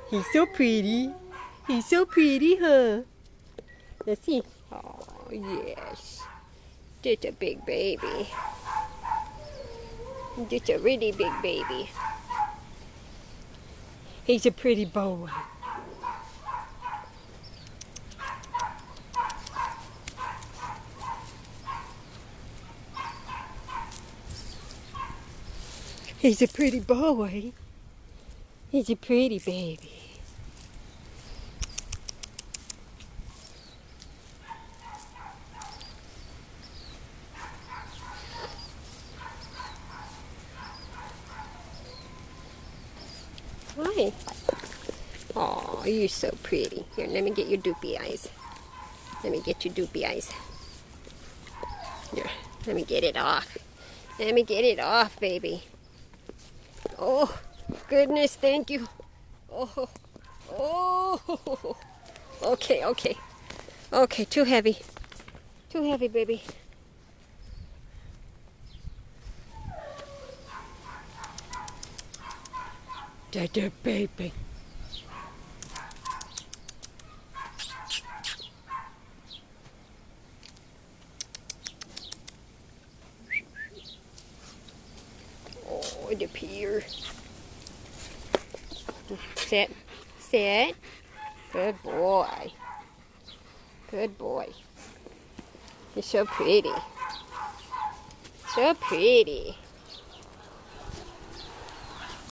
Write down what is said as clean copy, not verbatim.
He's so pretty. He's so pretty, huh? Let's see. Oh, yes. Just a big baby. Just a really big baby. He's a pretty boy. He's a pretty boy. He's a pretty baby. Hi. Oh, you're so pretty. Here, let me get your doopy eyes. Let me get your doopy eyes. Here, let me get it off. Let me get it off, baby. Oh, goodness, thank you. Oh, oh. Okay, okay. Okay, too heavy. Too heavy, baby. Dada baby. Oh, the pier. Sit. Sit. Good boy. Good boy. You're so pretty. So pretty.